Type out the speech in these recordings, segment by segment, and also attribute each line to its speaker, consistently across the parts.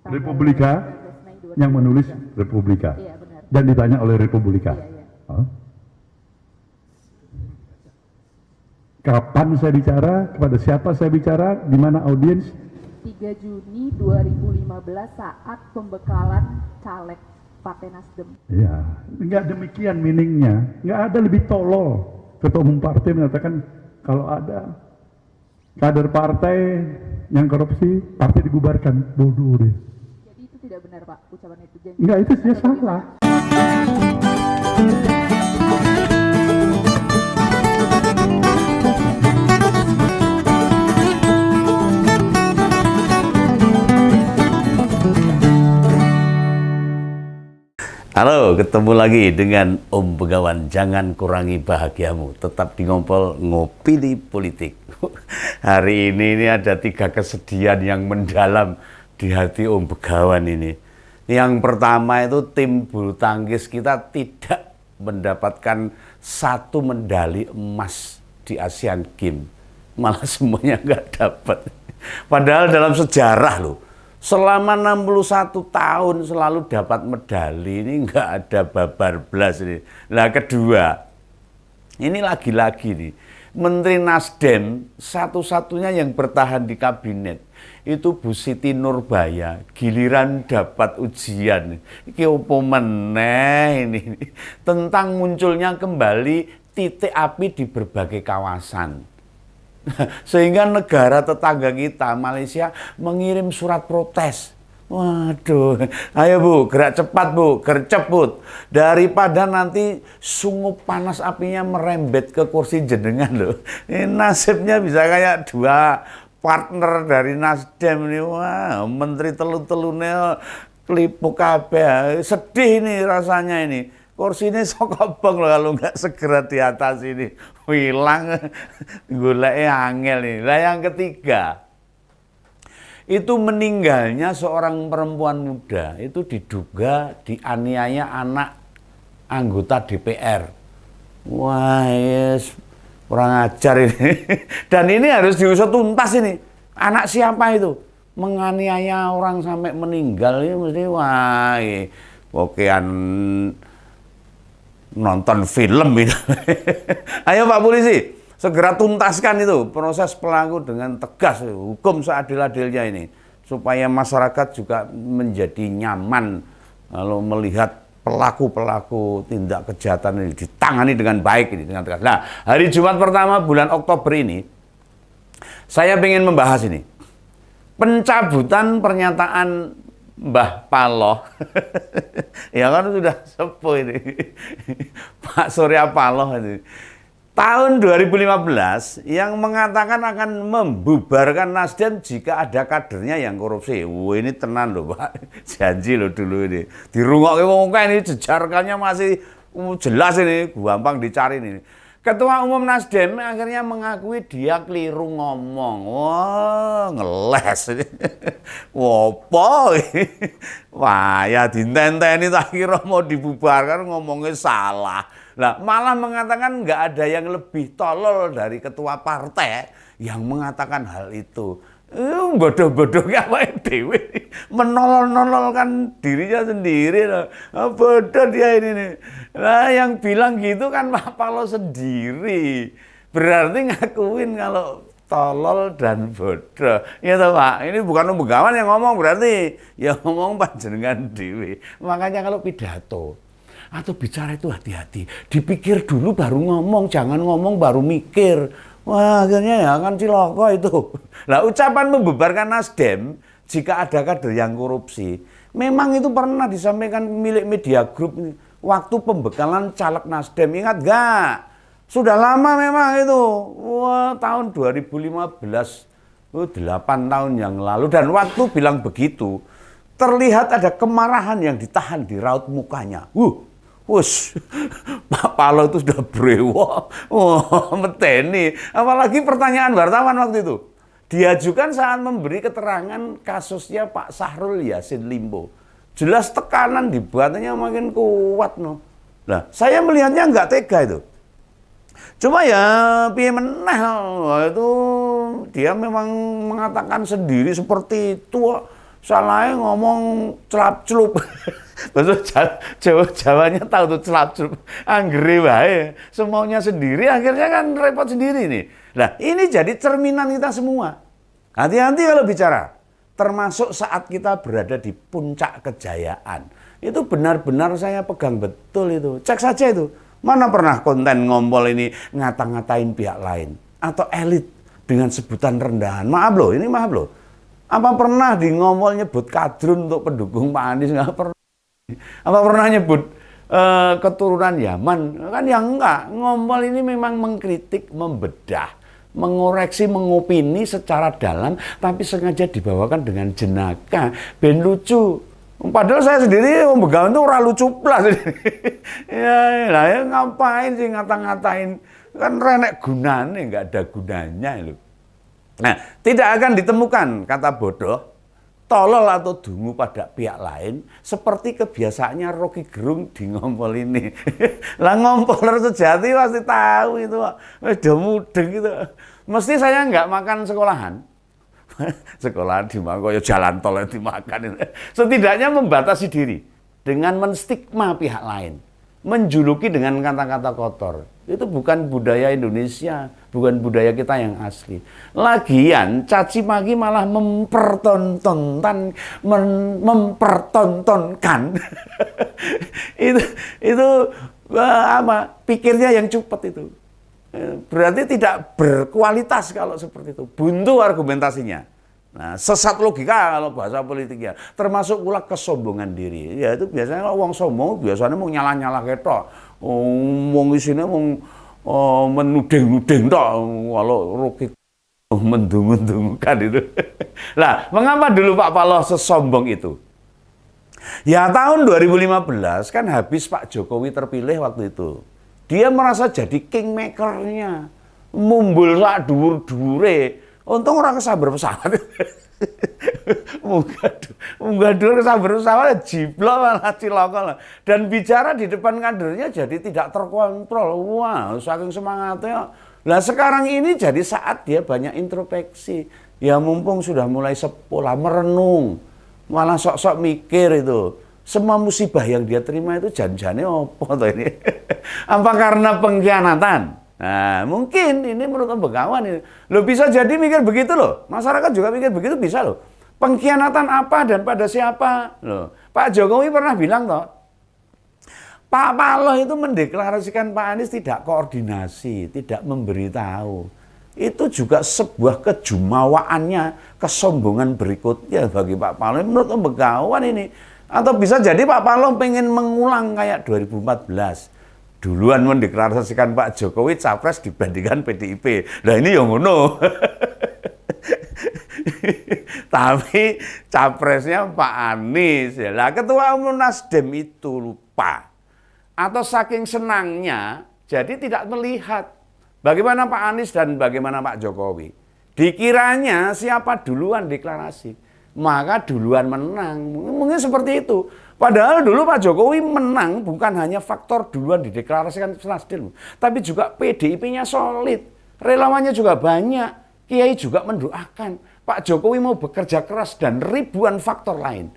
Speaker 1: Republika yang menulis Republika.
Speaker 2: Iya, benar.
Speaker 1: Dan ditanya oleh Republika.
Speaker 2: Iya, iya.
Speaker 1: Oh. Kapan saya bicara, kepada siapa saya bicara, di mana audiens?
Speaker 2: 3 Juni 2015 saat pembekalan caleg Partai Nasdem.
Speaker 1: Ya, nggak demikian meaningnya. Nggak ada lebih tolol. Ketua umum partai mengatakan kalau ada kader partai yang korupsi, partai dibubarkan. Bodoh deh.
Speaker 2: Jadi itu tidak benar, Pak, ucapan itu.
Speaker 1: Enggak, itu dia salah.
Speaker 3: Halo, ketemu lagi dengan Om Begawan. Jangan kurangi bahagiamu. Tetap di Ngompol Ngopini Politik. Hari ini ada 3 kesedihan yang mendalam di hati Om Begawan ini. Yang pertama itu tim bulu tangkis kita tidak mendapatkan 1 medali emas di Asian Games. Malah semuanya nggak dapat. Padahal dalam sejarah loh. Selama 61 tahun selalu dapat medali, ini nggak ada babar blas ini. Nah kedua, ini lagi-lagi nih, Menteri Nasdem satu-satunya yang bertahan di kabinet itu Bu Siti Nurbaya, giliran dapat ujian. Iki opo meneh ini tentang munculnya kembali titik api di berbagai kawasan. Sehingga negara tetangga kita, Malaysia, mengirim surat protes. Waduh, ayo Bu, gerak cepat Bu, gercep Bu. Daripada nanti sungup panas apinya merembet ke kursi jenengan loh. Ini nasibnya bisa kayak 2 partner dari Nasdem ini. Wah, menteri telu-telune klipu kabeh. Sedih ini rasanya ini. Kursi ini sokobong loh kalau nggak segera di atas ini. Hilang, goleknya angel nih. Nah yang ketiga, itu meninggalnya seorang perempuan muda. Itu diduga dianiaya anak anggota DPR. Wah, yes, kurang ajar ini. Dan ini harus diusut tuntas ini. Anak siapa itu? Menganiaya orang sampai meninggal ini mesti wah, pokean nonton film itu. Ayo Pak Polisi, segera tuntaskan itu proses pelaku dengan tegas, hukum seadil-adilnya ini, supaya masyarakat juga menjadi nyaman kalau melihat pelaku-pelaku tindak kejahatan ini ditangani dengan baik ini, dengan tegas. Nah, hari Jumat pertama bulan Oktober ini, saya ingin membahas ini, pencabutan pernyataan Mbah Paloh. Ya kan sudah sepuh ini. Pak Surya Paloh ini. Tahun 2015 yang mengatakan akan membubarkan Nasdem jika ada kadernya yang korupsi. Wah, ini tenan loh Pak. Janji loh dulu ini. Dirungokke wong ini jejarkannya masih jelas ini, gampang dicari ini. Ketua Umum Nasdem akhirnya mengakui dia keliru ngomong. Wah, ngeles. Wopo. Wah, ya dintenteni tak kira mau dibubarkan ngomongnya salah. Lah, malah mengatakan nggak ada yang lebih tolol dari ketua partai yang mengatakan hal itu. Bodoh-bodoh apa dewe menolol-nololkan dirinya sendiri loh. Bodoh dia ini nih. Nah yang bilang gitu kan Pak Paloh sendiri. Berarti ngakuin kalau tolol dan bodoh. Ya toh Pak, ini bukan Om Begawan yang ngomong, berarti ya ngomong panjenengan dewe. Makanya kalau pidato atau bicara itu hati-hati. Dipikir dulu baru ngomong, jangan ngomong baru mikir. Wah, akhirnya ya kan cilaka itu. Nah, ucapan membubarkan Nasdem jika ada kader yang korupsi, memang itu pernah disampaikan milik media grup waktu pembekalan caleg Nasdem. Ingat gak? Sudah lama memang itu. Wah, tahun 2015, 8 tahun yang lalu. Dan waktu bilang begitu, terlihat ada kemarahan yang ditahan di raut mukanya. Wush, Pak Paloh itu sudah brewok, meteni. Apalagi pertanyaan wartawan waktu itu diajukan saat memberi keterangan kasusnya Pak Syahrul Yassin Limpo. Jelas tekanan dibuatnya makin kuat no. Nah, saya melihatnya nggak tega itu. Cuma ya piye meneh itu dia memang mengatakan sendiri seperti itu. salahnya ngomong celap-celup. Betul, Jawanya tahu tuh celap-celup. Anggere wae, semaunya sendiri, akhirnya kan repot sendiri nih. Nah, ini jadi cerminan kita semua. Hati-hati kalau bicara. Termasuk saat kita berada di puncak kejayaan. Itu benar-benar saya pegang betul itu. Cek saja itu. Mana pernah konten ngompol ini ngata-ngatain pihak lain. Atau elit dengan sebutan rendahan. Maaf loh, ini maaf loh. Apa pernah di ngompol nyebut kadrun untuk pendukung Pak Anies? Nggak pernah. Apa pernah nyebut keturunan Yaman? Kan ya enggak. Ngompol ini memang mengkritik, membedah, mengoreksi, mengopini secara dalam, tapi sengaja dibawakan dengan jenaka. Ben lucu. Padahal saya sendiri Begawan itu ora lucu plus. ya ngapain sih ngata-ngatain? Kan renek gunanya, nggak ada gunanya loh. Nah, tidak akan ditemukan kata bodoh, tolol atau dungu pada pihak lain seperti kebiasaannya Rocky Gerung di ngompol ini. Lah ngompoler sejati pasti tahu itu, udah mudeng gitu. Mesti saya nggak makan sekolahan. Sekolahan dimakan, ya jalan tol yang dimakan. Setidaknya membatasi diri dengan menstigma pihak lain, menjuluki dengan kata-kata kotor. Itu bukan budaya Indonesia, bukan budaya kita yang asli. Lagian caci maki malah mempertontonkan. itu apa? Pikirnya yang cepat itu. Berarti tidak berkualitas kalau seperti itu. Buntu argumentasinya. Nah, sesat logika kalau bahasa politiknya. Termasuk pula kesombongan diri. Ya itu biasanya kalau wong sombong biasanya mau nyala-nyala ketok. Wong isine wong menuding-nuding tok walau Rocky mendung-dungkan itu. Lah, mengapa dulu Pak Paloh sesombong itu? Ya tahun 2015 kan habis Pak Jokowi terpilih waktu itu. Dia merasa jadi kingmaker-nya. Mumbul sak dhuwur-dhuwure. Untung orang kesabar pesawat. Munggah dhuwur kesabar pesawat jiblok malah cilaka. Dan bicara di depan kadernya jadi tidak terkontrol. Wah, saking semangatnya. Lah sekarang ini jadi saat dia banyak introspeksi. Ya mumpung sudah mulai sepolah merenung. Malah sok-sok mikir itu. Semua musibah yang dia terima itu janjane apa toh ini? Apa karena pengkhianatan? Nah, mungkin ini menurut Begawan ini. Lo bisa jadi mikir begitu loh. Masyarakat juga mikir begitu bisa loh. Pengkhianatan apa dan pada siapa? Loh, Pak Jokowi pernah bilang toh, Pak Paloh itu mendeklarasikan Pak Anies tidak koordinasi, tidak memberitahu. Itu juga sebuah kejumawaannya, kesombongan berikutnya bagi Pak Paloh. Menurut Begawan ini. Atau bisa jadi Pak Paloh pengen mengulang kayak 2014. Duluan mendeklarasikan Pak Jokowi capres dibandingkan PDIP. Nah ini yang ngono. Tapi capresnya Pak Anies. Ya. Lah ketua umum Nasdem itu lupa. Atau saking senangnya, jadi tidak melihat bagaimana Pak Anies dan bagaimana Pak Jokowi. Dikiranya siapa duluan deklarasi. Maka duluan menang. Mungkin seperti itu. Padahal dulu Pak Jokowi menang bukan hanya faktor duluan dideklarasikan Nasdem, tapi juga PDIP-nya solid. Relawannya juga banyak. Kiai juga mendoakan. Pak Jokowi mau bekerja keras dan ribuan faktor lain.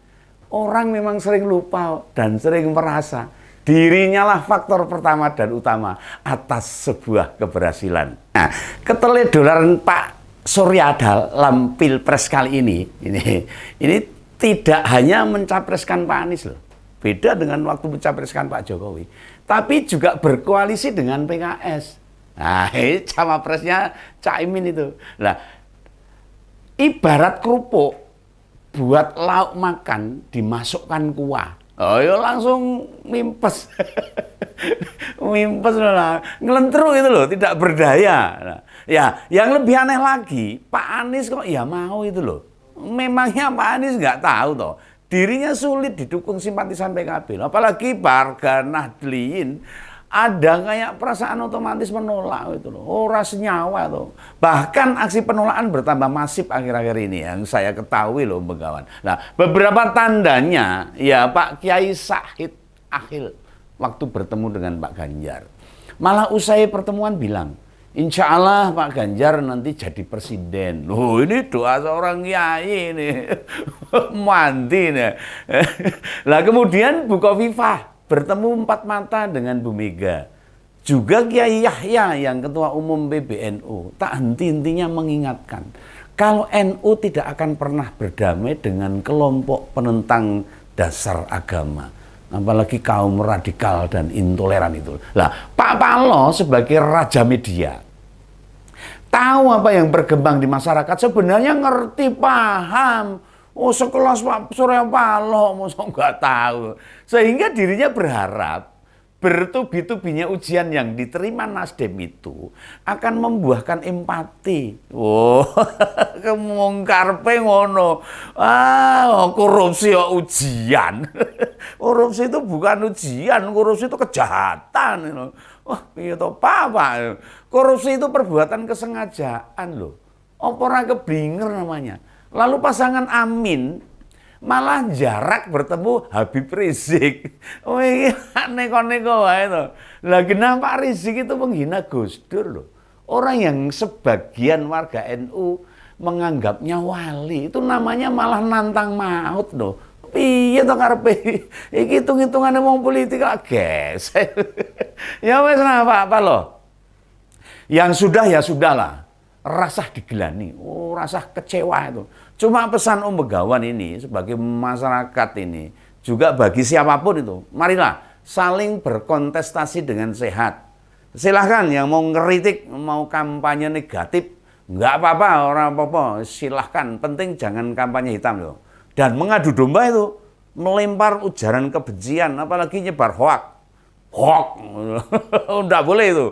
Speaker 3: Orang memang sering lupa dan sering merasa dirinya lah faktor pertama dan utama atas sebuah keberhasilan. Nah, keteledoran Pak Surya dalam Pilpres kali ini tidak hanya mencapreskan Pak Anies loh. Beda dengan waktu mencapreskan Pak Jokowi. Tapi juga berkoalisi dengan PKS. Nah, ini cawapresnya Caimin itu. Nah, ibarat kerupuk buat lauk makan dimasukkan kuah. Oh, ya langsung mimpes. Mimpes lah. Ngelentruk itu loh, tidak berdaya. Nah, ya, yang lebih aneh lagi, Pak Anies kok ya mau itu loh. Memangnya Pak Anies nggak tahu toh, dirinya sulit didukung simpatisan PKB. Apalagi Warga Nahdliyin ada kayak perasaan otomatis menolak itu loh. Ora senyawa tuh. Bahkan aksi penolakan bertambah masif akhir-akhir ini yang saya ketahui loh Begawan. Nah, beberapa tandanya ya Pak Kiai Sahid Akhil waktu bertemu dengan Pak Ganjar. Malah usai pertemuan bilang, Insya Allah Pak Ganjar nanti jadi presiden. Loh, ini doa seorang kiai ini. Mandi nih. Lah kemudian Bu Khofifah bertemu empat mata dengan Bu Mega. Juga Kiai Yahya yang Ketua Umum PBNU. Tak henti-hentinya mengingatkan. Kalau NU tidak akan pernah berdamai dengan kelompok penentang dasar agama. Apalagi kaum radikal dan intoleran itu. Lah, Pak Paloh sebagai raja media tahu apa yang berkembang di masyarakat, sebenarnya ngerti, paham. Oh, sekelas Pak Surya Paloh, masa nggak tahu. Sehingga dirinya berharap bertubi-tubinya ujian yang diterima Nasdem itu akan membuahkan empati. Oh, kemungkarpe ngono. Korupsi ya ujian. Korupsi itu bukan ujian, korupsi itu kejahatan. Wah, iya toh, Pak. Korupsi itu perbuatan kesengajaan loh. Apa ora keblinger namanya. Lalu pasangan Amin malah jarak bertemu Habib Rizik. Oh, ini neko-neko wae to. Lah kenapa Rizik itu menghina Gus Dur loh. Orang yang sebagian warga NU menganggapnya wali, itu namanya malah nantang maut loh. Piye to karepe? Iki hitung-hitungane wong politik kok guys. Ya wis nah Pak loh. Yang sudah ya sudahlah. Rasa digelani, rasa kecewa itu. Cuma pesan Om Begawan ini sebagai masyarakat ini, juga bagi siapapun itu, marilah saling berkontestasi dengan sehat. Silahkan yang mau ngeritik, mau kampanye negatif, nggak apa-apa, orang apa-apa, silahkan. Penting jangan kampanye hitam loh. Dan mengadu domba itu, melempar ujaran kebencian, apalagi nyebar hoak. Enggak boleh itu.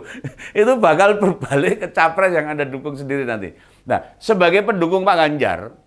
Speaker 3: Itu bakal berbalik ke capres yang Anda dukung sendiri nanti. Nah, sebagai pendukung Pak Ganjar,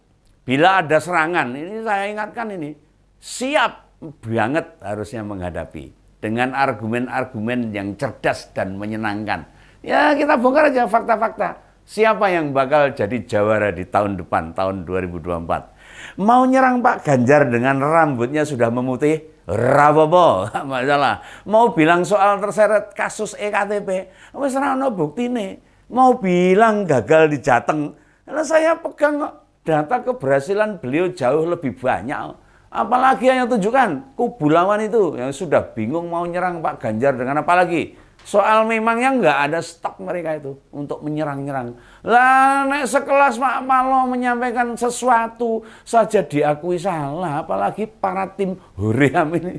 Speaker 3: bila ada serangan, ini saya ingatkan ini, siap banget harusnya menghadapi dengan argumen-argumen yang cerdas dan menyenangkan. Ya, kita bongkar aja fakta-fakta. Siapa yang bakal jadi jawara di tahun depan, tahun 2024. Mau nyerang Pak Ganjar dengan rambutnya sudah memutih, rapopo, masalah. Mau bilang soal terseret kasus EKTP, wis ora ono buktine. Mau bilang gagal di Jateng, karena saya pegang kok data keberhasilan beliau jauh lebih banyak. Apalagi yang tunjukkan kubu lawan itu yang sudah bingung mau nyerang Pak Ganjar dengan apa lagi. Soal memangnya nggak ada stok mereka itu untuk menyerang-nyerang. Lah, nek sekelas Pak Paloh menyampaikan sesuatu saja diakui salah, apalagi para tim Huriam ini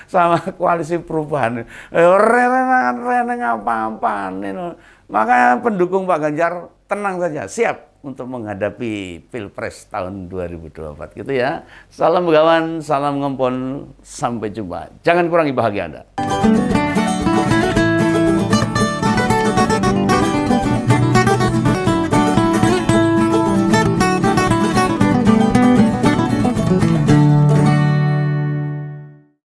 Speaker 3: sama koalisi perubahan. Reneng apa-apa. Makanya pendukung Pak Ganjar tenang saja, siap untuk menghadapi Pilpres tahun 2024 gitu ya. Salam Begawan, salam Ngempon, sampai jumpa. Jangan kurangi bahagia Anda.